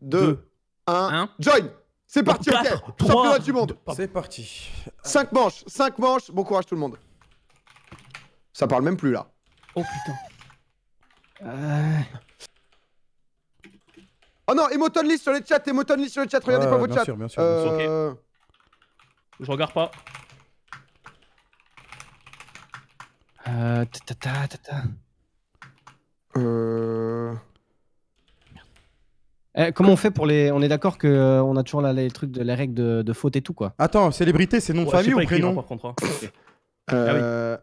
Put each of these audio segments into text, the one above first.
2, 1, join. C'est parti, ok. 4, 3, Championnat du monde. C'est parti. 5 manches, 5 manches. Bon courage tout le monde. Ça parle même plus là. Oh putain. Oh non, Emotonly sur le chat, Emotonly sur le chat, regardez pas votre bien chat. sûr, bien sûr. Je regarde pas. Comment on fait pour les... On est d'accord que on a toujours là, les trucs de les règles de faute et tout quoi. Attends, célébrité, c'est nom de Ouais, je sais famille pas ou écrire, prénom? par contre. Hein.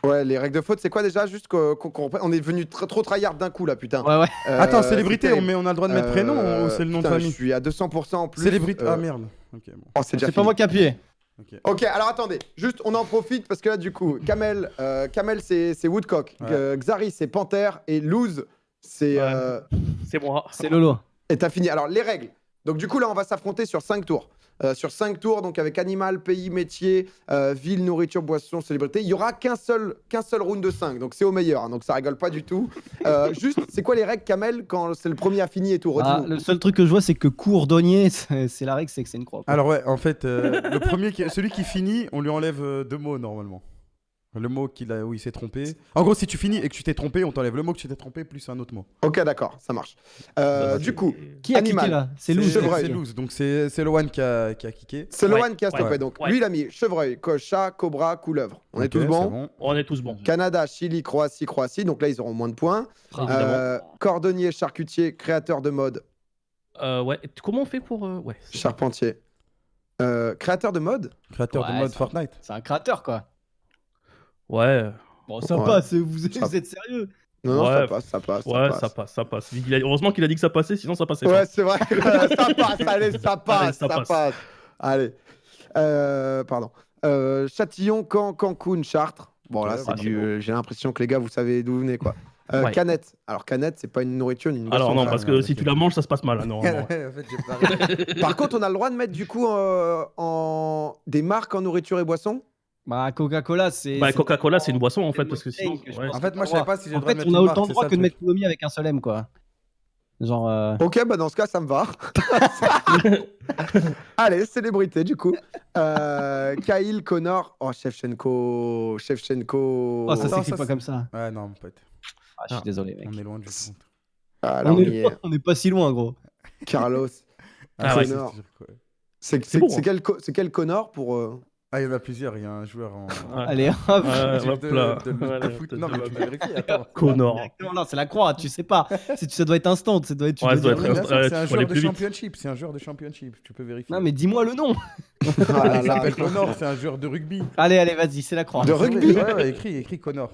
Ouais, les règles de faute, c'est quoi déjà? Juste qu'on est venu trop tryhard d'un coup là, putain. Ouais. Attends, célébrité, c'était- on a le droit de mettre prénom ou c'est le nom de putain, famille? Je suis à 200% en plus. Célébrité. Ah merde. Ok, bon. Oh, c'est déjà C'est pas fini. moi qui ai appuyé. Ok, alors attendez, juste on en profite parce que là du coup, Kamel c'est Woodcock, Ouais. Xari c'est Panther et Lose c'est... C'est moi. C'est Lolo. Et t'as fini. Alors les règles. Donc du coup là on va s'affronter sur 5 tours. Sur 5 tours, donc avec animal, pays, métier, ville, nourriture, boisson, célébrité. Il y aura qu'un seul round de 5, donc c'est au meilleur, hein, donc ça rigole pas du tout. Juste, c'est quoi les règles, Kamel, quand c'est le premier à finir et tout? Redis-nous. Le seul truc que je vois, c'est que courdonnier, c'est la règle, c'est que c'est une croix. Alors ouais, en fait, le premier, celui qui finit, on lui enlève 2 mots normalement. Le mot où il s'est trompé. En gros, si tu finis et que tu t'es trompé, on t'enlève le mot que tu t'es trompé plus un autre mot. Ok, d'accord, ça marche. Du coup, Qui a animal. kické là? C'est Lou. Chevreuil. C'est loose, donc c'est Loan qui a kické. C'est Ouais, Loan qui a stoppé. ouais. Donc Ouais. lui, il a mis chevreuil, chat, cobra, couleuvre. On est Ok, tous c'est bons. bon. On est tous bons. Canada, Chili, Croatie. Donc là, ils auront moins de points. Évidemment. Cordonnier, charcutier, créateur de mode, Ouais. Comment on fait pour. Ouais. charpentier. Créateur de mode. Créateur de Ouais, mode ça- Fortnite. C'est un créateur quoi. Ouais. Bon, ça Ouais. passe, vous Ça- êtes sérieux? Non, Ouais. ça passe. Ouais, ça passe. Heureusement qu'il a dit que ça passait, sinon ça passait Ouais, pas. c'est vrai. Ça passe, allez, ça passe, ça ça passe. passe. Allez. Pardon. Châtillon, Cancun, Chartres. Bon, là, Ouais, c'est bah, du. J'ai l'impression que les gars, vous savez d'où vous venez, quoi. Ouais. Canette. Alors, canette, c'est pas une nourriture ni une boisson. Alors non, ça. parce que ouais, si ok. tu la manges, ça se passe mal. Hein, non, non. En fait, j'ai pas Par contre, on a le droit de mettre, du coup, des marques en nourriture et boisson. Bah, Coca-Cola, c'est. Bah, c'est- Coca-Cola, c'est une boisson en fait, parce que sinon. que je Ouais. pense En fait, que moi, je t'as savais pas si j'ai le En droit de fait, mettre on a une autant marque, le c'est droit ça, que de le mettre Konomi avec un seul M quoi. Genre. Ok, bah dans ce cas, ça me va. Allez, célébrité, du coup. Kyle, Connor. Oh, Shevchenko. Oh, ça Non, s'écrit ça, pas c'est- comme ça. Ouais, non, mon pote. Ah, je suis désolé, mec. On est loin du compte. Ah, là, on y est. On est pas si loin, gros. Carlos. Ah ouais, Connor. c'est- C'est bon, c'est quel Connor pour. Ah, il y en a plusieurs. Il y a un joueur en. Ouais. Allez, hop. Hop de, là. de- de Allez, foot. hop, Non, mais de- tu vérifies. Attends. Connor. Non, non, c'est la croix, tu sais pas. Ça doit être instant, ça doit être. tu Ouais, dois ça doit dire être le nom. Bien sûr, tu c'est un peux aller joueur de plus vite. championship. C'est un joueur de championship. Tu peux vérifier. Non, mais dis-moi le nom. Ah là il là. s'appelle Connor. C'est un joueur de rugby. Allez, vas-y, c'est la croix. De rugby. Ouais, ouais, écrit Connor.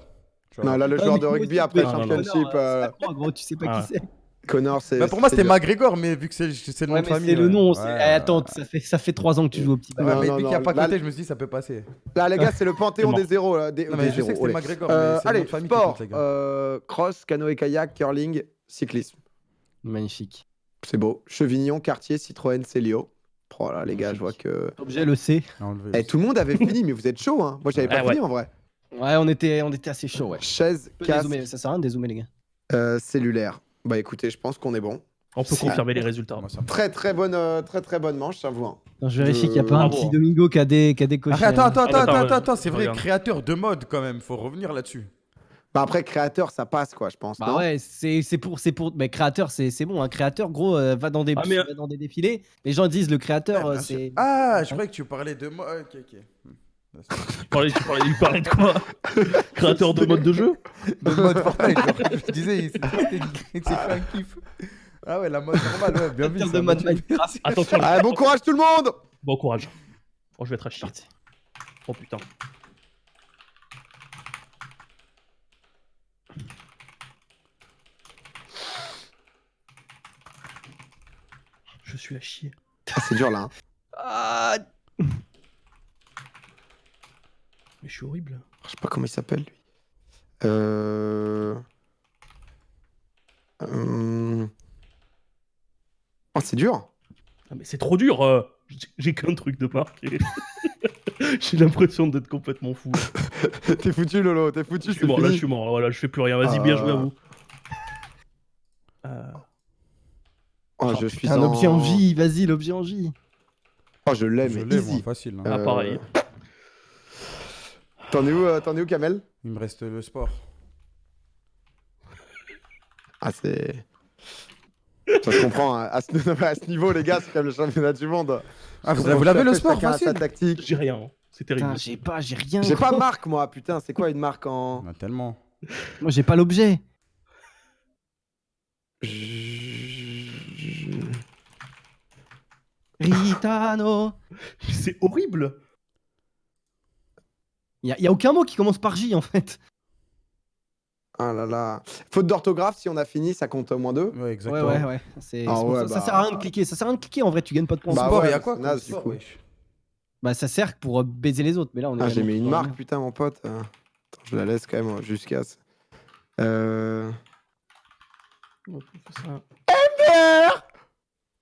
Tu vois. Non, là, le Ouais, joueur mais de moi rugby aussi, après je peux non, dire non. championship. Connor, c'est la croix, gros, tu sais pas Ah. qui c'est. Connor, c'est. Bah, pour moi, c'est c'était dur. McGregor, mais vu que c'est le nom Ouais, de mais famille. c'est le nom. ouais. Attends, ça fait 3 ans que tu joues au petit. Ouais, Non, mais non, vu qu'il n'y a non, pas là- côté, je me suis dit, ça peut passer. Là, les gars, c'est le panthéon C'est des zéros. Là, des Non, mais je zéros, sais que c'était allez. McGregor, mais c'est le nom Allez, de famille qui sport. compte, les gars. Cross, canoë-kayak, curling, cyclisme. Magnifique. C'est beau. Chevignon, quartier, Citroën, Célio. Oh là, les gars, je vois que. Objet le C. À enlever Eh, aussi. tout le monde avait fini, mais vous êtes chaud, hein. Moi, j'avais pas Ah ouais. fini en vrai. Ouais, on était assez chaud, ouais. Chaise, Peu casque, dézoomer, ça sert à rien de dézoomer, les gars. cellulaire. Bah écoutez, je pense qu'on est bon. On peut confirmer les résultats. Moi, ça me- Très très bonne manche, j'avoue. Hein. Non, je vérifie qu'il n'y a pas un Bravo. petit Domingo qui a décoché. Attends, attends, Ah, attends, ouais. attends, attends, c'est vrai, Regarde. créateur de mode quand même, faut revenir là-dessus. Bah après, créateur, ça passe quoi, je pense. Bah non ouais, c'est pour. Mais créateur, c'est bon. Un créateur, gros, va dans des défilés. Les gens disent le créateur, Ouais, bien sûr. c'est. Ah, je croyais que tu parlais de mode. Ok, ok. Il parlait de quoi? Créateur de mode de jeu? De mode Fortnite, genre, je disais, c'est fait un kiff. Ah ouais, la mode normale, ouais, bien vu. Créateur ça de m'a mode tué. Minecraft. Attention, Allez, bon courage tout le monde. bon courage. Oh, je vais être à chier. Oh putain. Je suis à chier. Ah, c'est dur là. Hein. Ah, Mais je suis horrible. Je sais pas comment il s'appelle lui. Oh, c'est dur. Ah, mais c'est trop dur. J'ai qu'un truc de marqué. J'ai l'impression d'être complètement fou. T'es foutu Lolo, t'es foutu. Je suis c'est mort, là fini. je suis mort. Voilà, je fais plus rien. Vas-y, bien joué à vous. Oh, Oh, je suis putain, en... l'objet en J, vas-y, l'objet en J. Oh, je l'ai, Je mais l'ai, moi, easy. facile. hein. Ah, pareil. T'en es où, Kamel? Il me reste le sport. Ah, c'est... Ça se comprend, hein. À ce niveau, les gars, c'est comme le championnat du monde. Ah, Je vous comprends l'avez tout à le fait, sport, chacun a sa facile. tactique. J'ai rien. Hein. C'est terrible. Putain, j'ai rien. J'ai pas gros. marque, moi, putain. C'est quoi une marque en... On a tellement. Moi, j'ai pas l'objet. Ritano. C'est horrible. Y a aucun mot qui commence par J en fait. Ah là là. Faute d'orthographe, si on a fini, ça compte au moins 2. Ouais, exactement. Ouais. C'est Ah pour ouais, ça, ça bah. sert à rien de cliquer. Ça sert à rien de cliquer en vrai, tu gagnes pas de points. Bah Sport, ouais, il y a c'est quoi naze, comme du sport, coup. wesh. Bah ça sert pour baiser les autres, mais là on est. Ah, j'ai vraiment mis une sur marque, rien. putain, mon pote. Attends, je la laisse quand même jusqu'à...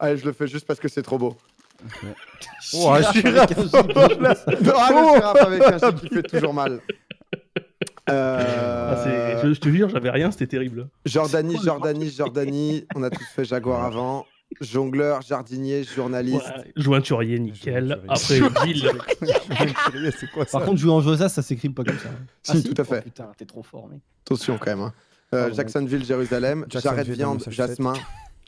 Allez, je le fais juste parce que c'est trop beau. Oh, un Girafe avec un J, bien joué, ça. Ah, le girafe avec un J qui fait toujours mal. Ah, je te jure, j'avais rien, c'était terrible. Jordanie. On a tous fait Jaguar avant. Jongleur, jardinier, journaliste. Ouais, jointurier, nickel. Jointurier. Après, Gilles. C'est quoi ça? Par contre, jouer en Josas, ça s'écrit pas comme ça. Si, tout à fait. Oh, putain, t'es trop fort, mec. Attention quand même. Hein. Pardon, Jacksonville, Jérusalem. Jacksonville, J'arrête viande, Massachusetts. jasmin.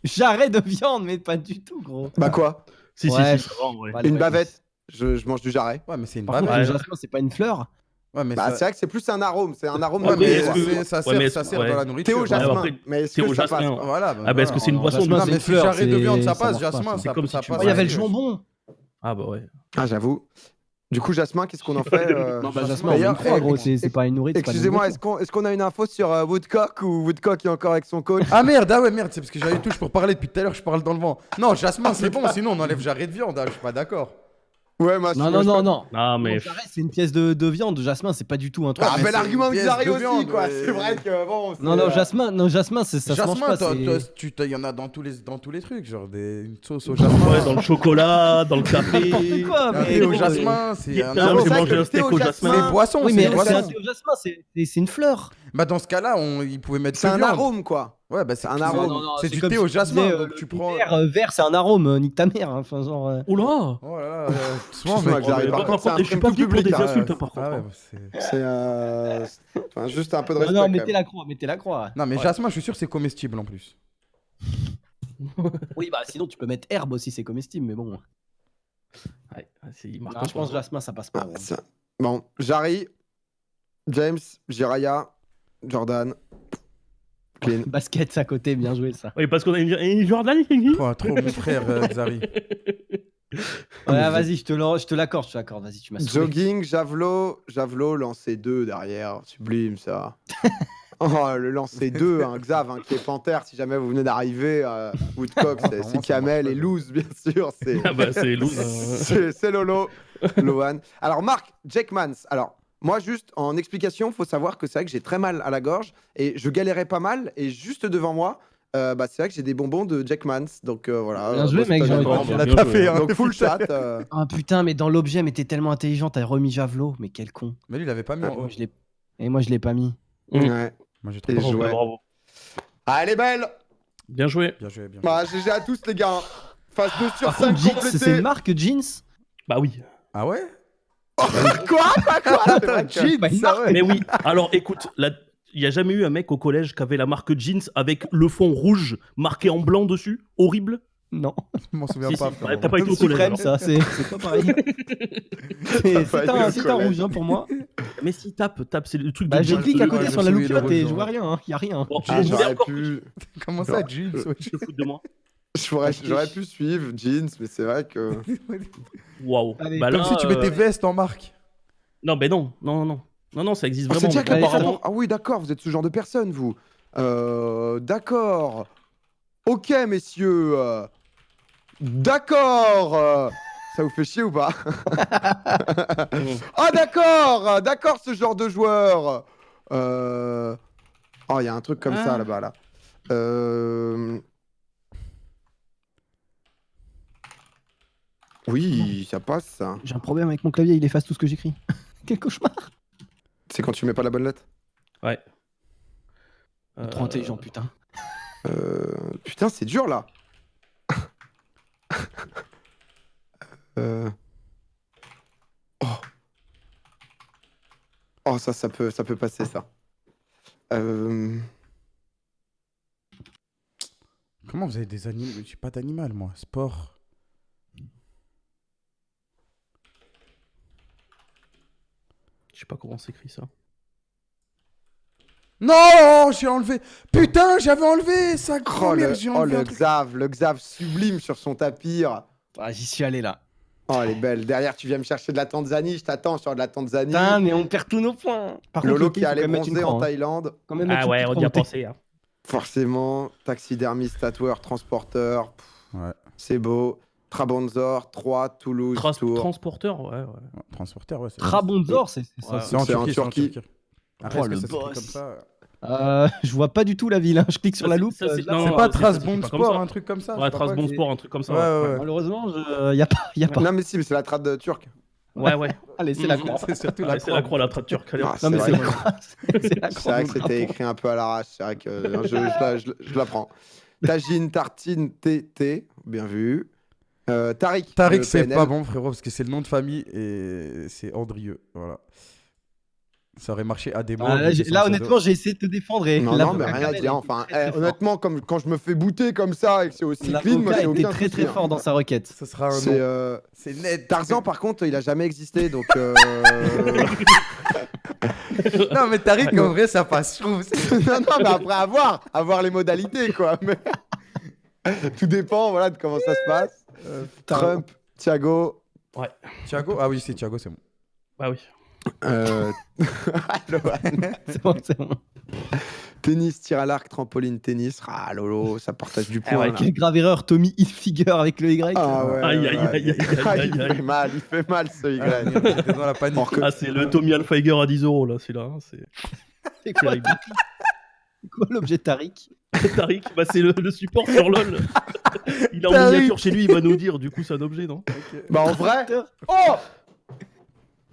J'arrête de viande, mais pas du tout, gros. Bah quoi? Si, Ouais, si, ça va, ouais. Allez, Une vas-y. bavette. Je mange du jarret. Ouais, mais c'est une Par contre, bavette. le Ouais. jasmin, c'est pas une fleur. Ouais, mais Bah ça... c'est vrai que c'est plus un arôme. C'est un arôme Ouais, de mais est-ce quoi. que- ça ouais, sert, mais ça est-ce- sert ouais. dans la nourriture. Thé au jasmin. après, Mais est-ce thé que au ça jasmin. passe? Voilà. bah Ah, bah, est-ce que voilà. c'est une Non, boisson jasmin, Non, c'est mais une si fleur, j'arrête de c'est- viande, ça ça passe. marche pas, Jasmin, c'est ça comme ça si tu passe. Oh, il y avait le Ouais, jambon. Ah, bah ouais. Ah, j'avoue. Du coup, jasmin, qu'est-ce qu'on en fait Non, bah, Jasmin, on D'ailleurs, une croix, gros, ex- c'est pas une nourriture. c'est pas une Excusez-moi, nourriture. est-ce qu'on a une info sur Woodcock ou Woodcock est encore avec son coach? Ah merde, c'est parce que j'avais une touche pour parler depuis tout à l'heure, je parle dans le vent. Non, jasmin, c'est bon, sinon on enlève jarret de viande, je suis pas d'accord. Ouais, moi, Non, non, non, non. Ah, mais. Non, jarret, c'est une pièce de viande. Jasmin, c'est pas du tout un truc. Ah, mais bel c'est argument une de pièce Xari de aussi, viande, quoi. ouais. C'est vrai que bon. Non, non, jasmin, ça se mange Jasmin, pas. il y en a dans tous les trucs, genre une sauce au jasmin. Ouais, dans le chocolat, dans le café. N'importe quoi, Un mais thé au gros, jasmin, c'est Ah, un j'ai arôme. ça mangé que un le steak thé au au jasmin. jasmin- C'est boisson, Oui, c'est mais une c'est un boisson. thé au jasmin, c'est une fleur. Bah dans ce cas-là, ils pouvaient mettre C'est que un viande. arôme, quoi. Ouais, bah c'est un que- arôme. C'est du comme thé si au tu jasmin, disais, donc le tu prends. Vert, c'est un arôme, nique ta mère. hein, Enfin, genre. Oh là. Oh là là, souvent, Excuse-moi, mec. Xari, Ouais, par par contre, c'est contre, un je suis truc pas tout venu pour public. des hein. insultes, par contre. Ah ouais, hein. bah, c'est- C'est enfin, juste un peu de Non, respect. non, quand mettez même. la croix, mettez la croix. Non, mais Ouais. jasmin, je suis sûr que c'est comestible en plus. Oui, bah sinon tu peux mettre herbe aussi, c'est comestible, mais bon. Ouais, il marque Non, je pas. pense jasmin, ça passe pas. Ah, gros. ça- Bon, Jarry, James, Jiraya, Jordan, clean. Basket à côté, bien joué ça. Oui, parce qu'on a une Jordan. Oh, trop mon frère, Xari. Ouais, vas-y, je te l'accorde, vas-y, tu m'as saoulé. Jogging, javelot, lancer 2 derrière. Sublime, ça. Oh, le lancer 2, hein, Xav, hein, qui est panthère, si jamais vous venez d'arriver. Woodcock, c'est Vraiment, ça Kamel marche et pas, Loose, bien sûr. C'est Ah, bah, c'est lourd. c'est Lolo, Lohan. Alors, Marc Jackmans. Alors, moi, juste en explication, faut savoir que c'est vrai que j'ai très mal à la gorge et je galérais pas mal. Et juste devant moi, bah, c'est vrai que j'ai des bonbons de Jackmans. Donc, voilà. Bien joué, Boston mec, j'ai envie de D'accord. dire. On a bien tapé, joué, hein. Donc, full chat. Ah putain, mais dans l'objet, mais t'es tellement intelligent, t'as remis javelot, mais quel con. Mais lui, il avait pas mis en haut. Et moi je l'ai pas mis. Ouais. Moi, j'ai Et trop je- Bravo, jouais. bravo. Ah, elle est belle. Bien joué. Bien joué, bien joué. Bah, GG à tous, les gars. Phase 2 sur Par 5 contre, jeans, c'est une complétée. marque jeans. Bah oui. Ah ouais? Quoi C'est vrai que- Jeans, Bah, une ça, ouais. Mais oui. Alors écoute, il n'y a jamais eu un mec au collège qui avait la marque jeans avec le fond rouge marqué en blanc dessus. Horrible. Non. Je m'en souviens Si, pas. si. frérot. Ouais, t'as pas été au collège. Suprême, alors. ça, c'est pas pareil. C'est pas un été au collège. rouge hein, pour moi. Mais si, tape, c'est le truc Bah, de je jeans. clique à ouais, côté je sur la suis loupe le et rouge, je vois ouais. rien, y a rien. Bon, Ah, je voulais j'aurais encore pu... Comment ça, jeans? Ouais, te foutre de moi. J'aurais pu suivre jeans, mais c'est vrai que... Waouh. Allez, Bah Comme là, si tu mettais veste en marque. Non, mais non. Non, ça existe Ah, c'est vraiment. déjà donc comme ça, apparemment- non Ah oui, d'accord, vous êtes ce genre de personne, vous. D'accord. Ok, messieurs. D'accord. Ça vous fait chier ou pas? Ah d'accord, d'accord, ce genre de joueur. Oh, il y a un truc comme ça là-bas, là. Oui, ça passe, ça. J'ai un problème avec mon clavier, il efface tout ce que j'écris. Quel cauchemar. C'est quand tu mets pas la bonne lettre. Ouais. Trop intelligent, putain. Putain, c'est dur, là. Oh, ça peut passer, ça. Comment vous avez des animaux? J'ai pas d'animal, moi. Sport. Je sais pas comment s'écrit ça. Non, j'ai enlevé. Putain, j'avais enlevé ça. Oh, Grand-mère, j'ai enlevé un truc. le Xav sublime sur son tapis. Ah, j'y suis allé là. Oh, elle est belle. Derrière, tu viens me chercher de la Tanzanie. Je t'attends sur de la Tanzanie. Putain, mais on perd tous nos points. Par contre, Lolo le qui faut allait quand même mettre une bronzer en croix, hein. Thaïlande. Quand même mettre Ah une ouais, petite on y croix a en tête. pensé. Hein. Forcément. Taxidermiste, tatoueur, transporteur. Ouais. C'est beau. Trabzonspor, 3, Toulouse, Tours. Transporteur, ouais. Ouais, transporteur, ouais. Trabzonspor, c'est ça. Ouais. C'est en C'est en Turquie. c'est en Turquie. Turquie. Après, Oh, est-ce que le ça s'écrit boss. comme ça? Je vois pas du tout la ville. Hein. Je clique sur la loupe. Ça, c'est- là, non, C'est non, pas ça s'écrit pas comme Trabzonspor, ça. un truc comme ça? Ouais, je sais pas Trabzonspor, quoi, sport, un truc comme ça. Ouais, ouais. Malheureusement, y a pas. Non, mais si, mais c'est la trad turque. Ouais, ouais. Allez, c'est la croix. C'est surtout Ouais, c'est la croix, la traite turque. Allez, hop. Ah, Non, mais c'est c'est vrai. la croix. C'est la C'est croix. vrai mon que c'était drapeau. écrit un peu à l'arrache. C'est vrai que je la prends. Tagine, tartine, TT. Bien vu. Tariq. Tariq, le c'est PNL. pas bon, frérot, parce que c'est le nom de famille et c'est Andrieux. Voilà. Ça aurait marché à des mots. Ah, là, honnêtement, j'ai essayé de te défendre. Et Non, la non, mais la rien à Kamel dire. était Enfin, très, très fort. honnêtement, quand je me fais bouter comme ça et que c'est aussi clean, moi, L'avocat j'ai était aucun très souci, très hein. fort dans sa requête. Ça sera un C'est nom. C'est net. Tarzan, par contre, il a jamais existé, donc. Non, mais Tariq, en vrai, ça passe, je trouve. non, mais après avoir les modalités, quoi. Mais... Tout dépend, voilà, de comment ça se passe. Trump, Thiago. Thiago? Ah oui, c'est Thiago, c'est bon. Bah oui. Lohan. C'est bon, c'est bon. Tennis, tir à l'arc, trampoline, tennis. Ah, Lolo, ça partage du point. là. Quelle grave erreur, Tommy Hilfiger avec le Y. Ah ouais. Aïe, ouais, aïe, ouais. aïe, aïe, aïe, aïe. Il fait mal ce Ah, Y. merde, j'étais dans la panique. Alors que- Ah, c'est le Tommy Hilfiger à 10 € là, celui-là. Hein, c'est C'est quoi, terrible. l'objet de Tariq? Tariq, bah, c'est le support sur LoL. Il a en Tariq. miniature chez lui, il va nous dire. Du coup, c'est un objet, non? Bah, en vrai. Oh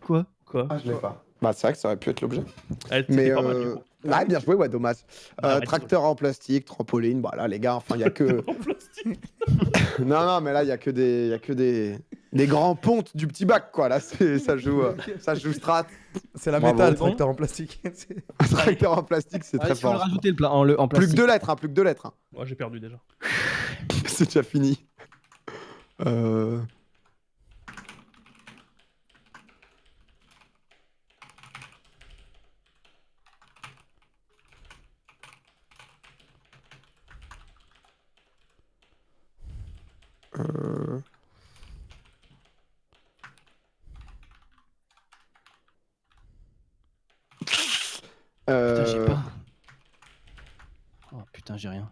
Quoi? Quoi? Ah, je l'ai pas. Bah, c'est vrai que ça aurait pu être l'objet. Elle, Mais c'était pas mal, du coup. ouais, bien joué, ouais, dommage. Arrête, Tracteur en plastique, trampoline, bah là les gars, enfin il y a que En plastique. non mais là il y a que des grands pontes du petit bac quoi. Là ça joue strat. C'est la Bravo. métal, le tracteur en plastique. Un tracteur en plastique, c'est très Il faut le fort. rajouter en Plus que plastique. 2 lettres, plus que 2 lettres. Ouais, j'ai perdu déjà. C'est déjà fini. Putain, j'ai pas. Oh putain, j'ai rien.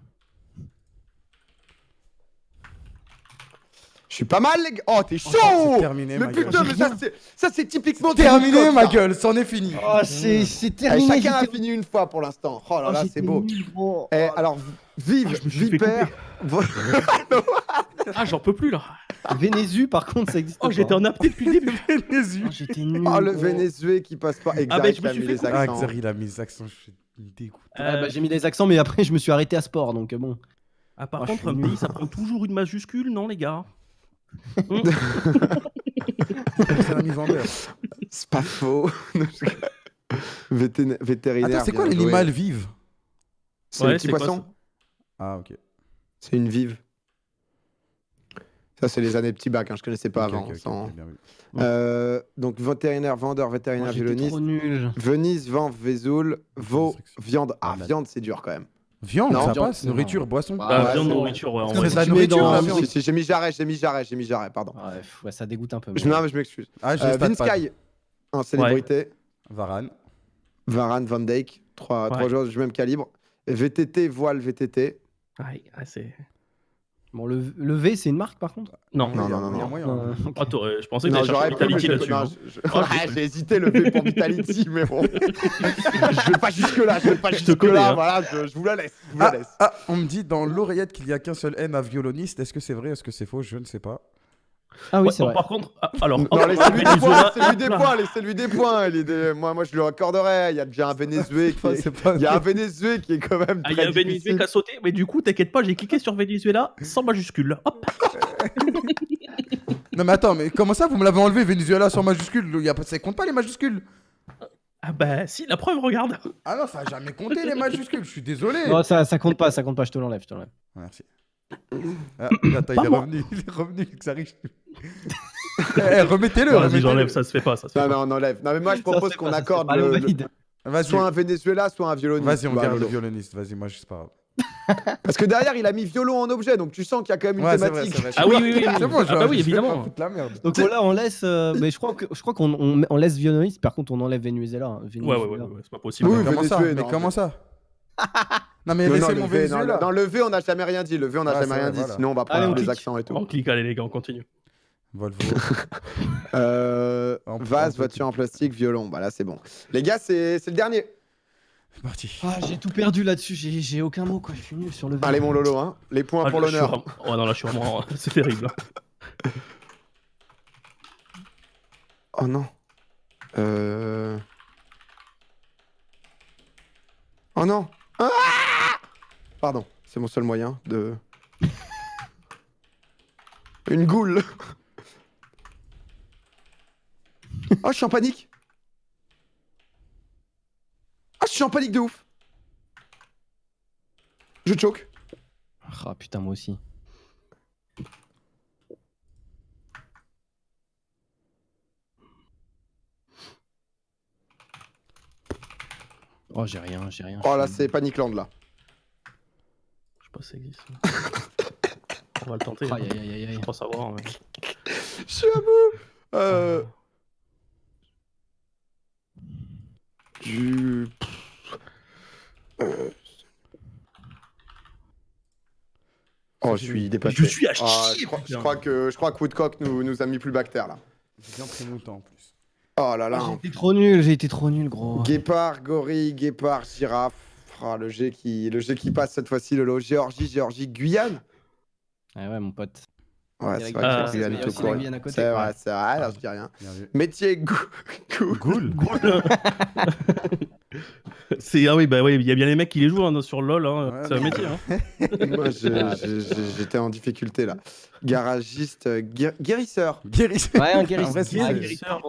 Je suis pas mal les gars. Oh t'es chaud. c'est terminé, Mais ma putain, gueule. mais ça c'est typiquement Terminé, Woodcock, ma ça. gueule, c'en est fini. Oh, c'est Allez, terminé. chacun a j'étais- fini une fois pour l'instant. Oh là Oh, là, j'étais c'est beau. nul, gros. Eh, Oh. alors, vive, je me suis fait vipère. Ah, j'en peux plus là. Vénézu, par contre, ça existe Oh, pas. j'étais en apté depuis le début. Oh, j'étais nul. Oh, le gros. Vénézué qui passe pas. Exact, ben, je me il a suis mis fait les couper. Ah, accents. Xer, il a mis les accents, je suis dégoûté. Ouais, bah, j'ai mis des accents, mais après, je me suis arrêté à sport, donc bon. Ah, par Oh, je contre, suis un nul. pays, ça prend toujours une majuscule, non, les gars? C'est la mise en œuvre. C'est pas faux. Vétérinaire. Attends, c'est quoi bien joué. l'animal vive? C'est Ouais, le petit c'est quoi, poisson. Ah, ok. C'est une vive. Ça, c'est les années petit bac, hein, je connaissais pas Ok, avant. ok, ok, sans- ok, bien vu. Donc, vétérinaire, vendeur, vétérinaire, Oh, j'étais violoniste. trop nul. Venise, vent, Vesoul, veau, Instruction. viande. Ah, Ah, la- viande, c'est dur quand même. Viande, Non, ça viande, passe. c'est Nourriture, marrant. boisson. Ah, Bah, ouais, viande, c'est- nourriture, ouais. en C'est vrai. de la tu mets nourriture, dans- la Non, viande. j'ai mis jarret, pardon. Ouais, ça dégoûte un peu. Non, mais je m'excuse. Ah, j'ai Vince Sky, en célébrité. Varane. Varane, Van Dijk, trois Ouais. joueurs du même calibre. VTT, voile, VTT. Aïe, ah, c'est. Bon, le V, c'est une marque, par contre. Non. Non, Il y a- non, il y a non. moyen, hein. Ok. Ah, je pensais que Non, t'allais chercher j'aurais pu, Vitality mais là-dessus. non, hein. Ouais, j'ai hésité le V pour Vitality, mais bon. Je vais pas jusque-là, Je te connais, jusque-là, hein. voilà, je vous la laisse. Je vous la laisse. Ah, on me dit dans l'oreillette qu'il y a qu'un seul N à violoniste. Est-ce que c'est vrai? Est-ce que c'est faux? Je ne sais pas. Ah oui, Ouais, c'est vrai. par contre, alors. Non, hop, laissez-lui des points, Venezuela, laissez-lui des hop là. points, laissez-lui des points. Moi, je lui accorderais. Il y a déjà un Vénézué qui est... C'est pas- Il y a un Vénézué qui est quand même Ah, il y a très un Venezuela difficile. qui a sauté, mais du coup, t'inquiète pas, j'ai cliqué sur Venezuela sans majuscule. Hop. Non, mais attends, mais comment ça, vous me l'avez enlevé, Venezuela sans majuscule? Ça compte pas les majuscules. Ah bah si, la preuve, regarde. Ah non, ça a jamais compté les majuscules, je suis désolé. Non, ça compte pas, je te l'enlève. Merci. Ah, attends, Pas il est moi. revenu, que ça arrive. Remettez-le, Vas-y, remettez-le. j'enlève, ça se fait pas, ça se fait Non, pas. non, on enlève. Non, mais moi, je Ça, propose c'est qu'on pas- ça, c'est accorde pas, allez, on valide. Vas-y, soit un Venezuela, soit un violoniste. vas-y, on Bah, garde le Lolo. violoniste. Vas-y, moi, je sais pas. Parce que derrière, il a mis violon en objet, donc tu sens qu'il y a quand même une Ouais, c'est vrai, thématique. c'est vrai. Ah oui, oui, oui. C'est bon, Ah bah oui, je vais pas évidemment. foutre la merde. Donc là, on laisse. Mais je crois qu'on laisse violoniste. Par contre, on enlève Venezuela. hein. Ouais, Venezuela. c'est pas possible. Oui, Mais comment ça? Venezuela, Mais non, comment mais- ça? Non, mais Non, laissez non, mon le V, Venezuela. dans le V, on n'a jamais rien dit. Le V, on n'a Ouais, jamais c'est rien vrai, dit. voilà. Sinon, on va Allez, prendre on tous les clique. accents et tout. On clique, allez les gars, on continue. Volvo. En Vase, plus. voiture en plastique, violon. Bah là, c'est bon. Les gars, c'est le dernier. C'est parti. Ah, j'ai tout perdu là-dessus. J'ai aucun mot, quoi. Je suis nul sur le. Allez, mon Lolo, hein. Les points Ah, pour là, je suis l'honneur. vraiment- Ouais, non, là, je suis vraiment. C'est terrible. Oh non. Oh non. Ah Pardon, c'est mon seul moyen de. Une goule. Oh, je suis en panique. Ah, je suis en panique de ouf. Je choke. Ah putain, moi aussi. Oh, j'ai rien. Oh là, c'est Panicland là. Je sais pas si ça existe. On va le tenter. Aïe, hein. aïe, aïe, aïe. Je crois savoir. Mais... Je suis à bout. Du. Oh, je suis dépassé. Je suis à Ah, chier, je putain. crois que Woodcock nous a mis plus bactère là. J'ai bien pris mon temps en plus. Oh là là. J'ai été trop nul, gros. Guépard, gorille, guépard, girafe. Ah, le G qui passe cette fois-ci, Lolo. Géorgie, Guyane. Ah ouais, mon pote. Ouais, Il y a c'est la vrai Guyane, que Guyane mais est il y a tout aussi court. la Guyane à côté, C'est quoi. vrai, c'est vrai, là, je dis rien. Bien vu. Métier, Goul. C'est ah oui bah oui, il y a bien les mecs qui les jouent hein, sur LoL. Hein. Ouais, C'est un non. métier. Hein. Moi, j'étais en difficulté là. Garagiste, guérisseur. Guérisseur. Ouais, un En guérisseur. vrai, si, Ah, c'est- guérisseur.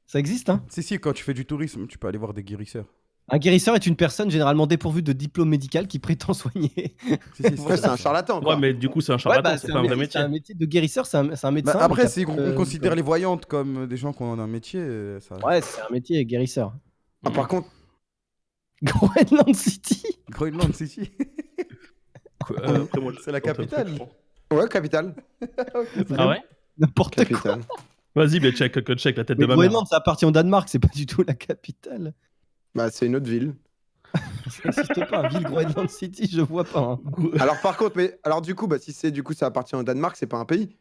Ça existe, hein. Si, quand tu fais du tourisme, tu peux aller voir des guérisseurs. Un guérisseur est une personne généralement dépourvue de diplôme médical qui prétend soigner. Si, Ouais, c'est un charlatan quoi. Ouais, mais du coup, c'est un charlatan, c'est pas un vrai C'est métier. un métier de guérisseur, c'est un médecin. Bah, après, mais si qui a- on considère les voyantes comme des gens qui ont un métier, ça. Ouais, c'est un métier guérisseur. Ah, par contre, Groenland City. Groenland City. Après, moi, C'est la capitale. ouais, capitale. Ah ouais. N'importe quoi. Capitale. Vas-y, mais check la tête Mais de ma mère. Groenland, ça appartient au Danemark, c'est pas du tout la capitale. Bah, c'est une autre ville. Ça n'existe pas, ville Groenland City, je vois pas. hein. Alors, par contre, alors du coup, bah, si c'est du coup ça appartient au Danemark, c'est pas un pays.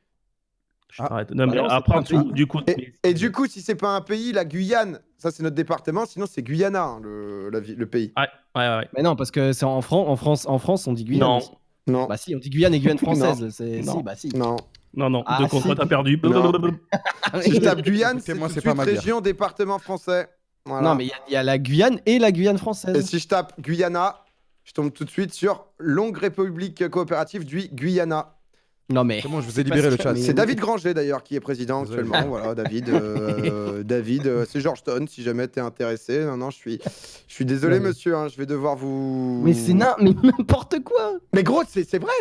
Je t'arrête. Non, mais non, c'est après, pas en un dessous, pays. du coup. Et du coup, si c'est pas un pays, la Guyane, ça c'est notre département, sinon c'est Guyana, hein, le pays. Ouais. Mais non, parce que c'est en France, on dit Guyane. Non, aussi. Non, Bah si, on dit Guyane et Guyane française. C'est Non. si, bah si. non. non. Ah, De contre, si. t'as perdu. Non. Si je tape Guyane, c'est Écoutez-moi, tout de c'est pas suite ma guerre. région, département français. Voilà. Non, mais il y a la Guyane et la Guyane Et française. si je tape Guyana, je tombe tout de suite sur Longue République coopérative du Guyana. Non, mais. C'est bon, je vous ai libéré le chat. Mais- C'est David Granger d'ailleurs qui est président Désolé. actuellement. Voilà, David. C'est Georgetown si jamais t'es intéressé. Non, je suis désolé Non, mais- monsieur, hein, je vais devoir vous. Mais c'est n'importe quoi. Mais gros, c'est vrai.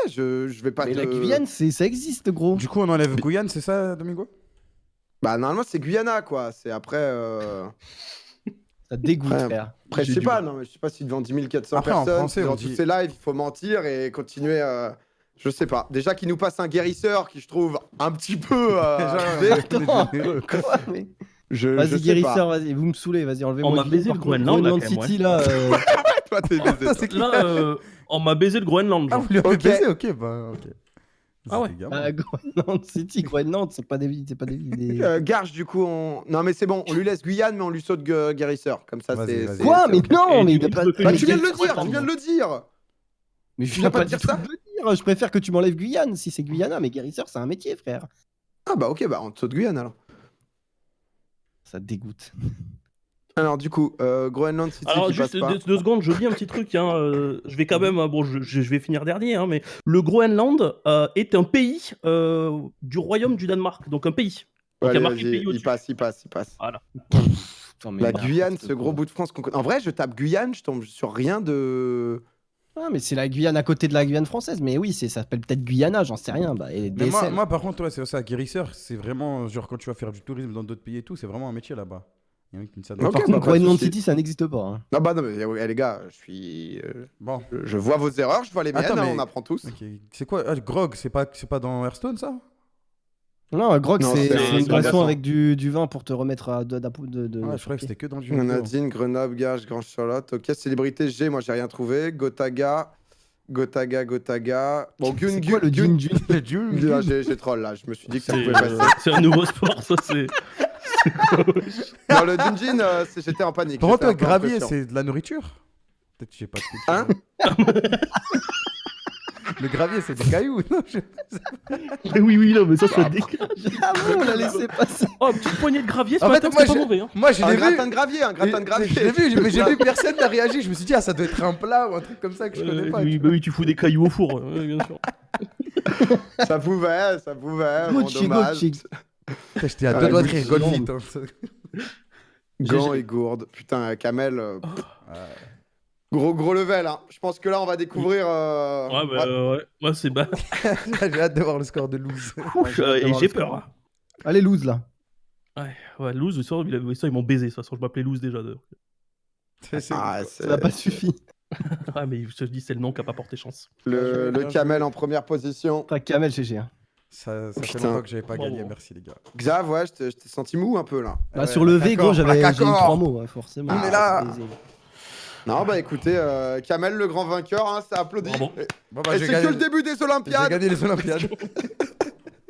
Je vais pas. Mais te- la Guyane, ça existe, gros. Du coup, on enlève Guyane, c'est ça, Domingo? Bah normalement c'est Guyana quoi. C'est après. Ça dégoûte, Ouais. frère. Après je J'ai sais du pas. mal. Non mais je sais pas si devant 10 400 Après, en personnes, français, dans on tous dit- ces lives, il faut mentir et continuer. Je sais pas. Déjà qu'il nous passe un guérisseur qui je trouve un petit peu. Attends, quoi, mais- je Vas-y, sais guérisseur, vas-y, vous me saulez, vas-y, enlevez-moi. On m'a Guillaume, baisé par le contre, Groenland, là, quand même, City, là. pas. Toi t'es baisé, toi. C'est qui Là, on m'a baisé le Groenland. Ah, genre. vous lui avez Ok. baisé? Ok, bah, ok. Ah ouais. C'était gamin. Bah, Groenland City, Groenland, c'est pas des villes, Garge du coup non mais c'est bon, on lui laisse Guyane mais on lui saute guérisseur comme ça Vas-y, c'est. vas-y. c'est- Quoi? c'est Mais ok. non, Et mais du il a coup, pas. je me fais Bah Mais tu viens de le quel dire, tu viens de le dire. Mais je Tu viens l'as pas pas dit du tout ça de le dire. Je préfère que tu m'enlèves Guyane si c'est Guyana, mais guérisseur, c'est un métier, frère. Ah bah ok, bah on te saute Guyane alors. Ça dégoûte. Alors du coup, Groenland City Alors qui juste passe pas. deux secondes, je dis un petit truc. Hein, je vais quand même, bon, je vais finir dernier, hein, mais le Groenland est un pays du royaume du Danemark, donc un pays. Donc, il y a Allez, marqué vas-y, pays il au-dessus. passe. Voilà. Non, mais La n'importe Guyane, ce quoi. gros bout de France qu'on connaît. En vrai, je tape Guyane, je tombe sur rien de. Ah, mais c'est la Guyane à côté de la Guyane française. Mais oui, ça s'appelle peut-être Guyana, j'en sais rien. Bah, et Mais DSL. moi, par contre, ouais, c'est ça. Guérisseur, c'est vraiment. Genre, quand tu vas faire du tourisme dans d'autres pays et tout, c'est vraiment un métier là-bas. Il y a un mec qui me s'adapte. Ok, Par bah, contre, pas de Croydon souci. City, ça n'existe pas. Hein. Non, bah non, mais les gars, je suis. Bon. Je vois vos erreurs, je vois les miennes, Attends, hein, mais- on apprend tous. Ok. C'est quoi Grog, c'est pas dans Hearthstone ça Non, grog, Non, c'est c'est un une boisson boisson. avec du vin pour te remettre à de. Ouais, je croyais que c'était que dans le jeu. On a vidéo. Nadine, Grenoble, Gage, Grand Charlotte. Ok, célébrité G, moi j'ai rien trouvé. Gotaga. Bon, C'est Gun quoi le Gun. Dune Le Dune. Ah, j'ai troll là, je me suis dit que ça C'est pouvait passer. c'est un nouveau sport, ça c'est. Non, le Dungeon, j'étais en panique. Par contre, j'étais un peu en gravier, pression. c'est de la nourriture Peut-être que j'ai pas de Hein Le gravier, c'est des cailloux. Non, Mais oui, non, mais ça dégage. Ah bon, on l'a laissé passer. Oh, petite poignée de gravier, ce En fait, matin, moi, c'était pas j'ai- mauvais. Hein. Moi, je Un l'ai vu. gratin de gravier, un gratin de gravier. Je l'ai vu, mais j'ai vu personne n'a réagi. Je me suis dit, ah, ça doit être un plat ou un truc comme ça que je connais pas. Oui, bah oui, tu fous des cailloux au four, bien sûr. Ça pouvait, bon Gucci, dommage. Gucci. Putain, j'étais à Ah, deux doigts de Gucci, rire, golf non. vite. Hein. Gants et gourde. Putain, Kamel. Gros level, hein. Je pense que là, on va découvrir. Ouais, bah ouais, moi c'est bas. J'ai hâte de voir le score de Lose. Et j'ai peur. Hein. Allez, lose là. Ouais, Lose, ce soir, ils m'ont baisé, ça. Je m'appelais Lose déjà. D'ailleurs. Ah, Ça n'a pas suffi. Ah, mais je te dis, c'est le nom qui a pas porté chance. le Kamel en première position. T'as Kamel, GG. Hein. Ça fait Putain. longtemps que j'avais pas Bravo. gagné, merci les gars. Xav, ouais, je t'ai senti mou un peu là. Bah, Ouais, sur le V, gros, d'accord, j'ai eu d'accord. 3 mots, ouais, forcément. On est là. c'est baisé. Non, bah écoutez, Kamel, le grand vainqueur, hein, ça applaudit. Bravo. Bon, bah, Et j'ai c'est gagné- que le début des J'ai Olympiades. gagné les Olympiades.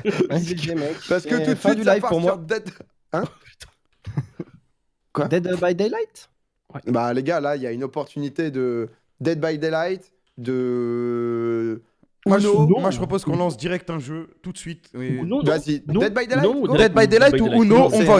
Ouais, GG, mec. Parce que Et tout de fin suite, du ça live part pour sur moi. Dead. Quoi Dead by Daylight. Bah les gars, là, il y a une opportunité de Dead by Daylight, de Moi, Uno. je propose qu'on lance direct un jeu tout de suite. Oui. Non, non. Vas-y, Non, Dead by Daylight. non, go. Dead by Daylight ou Uno, on va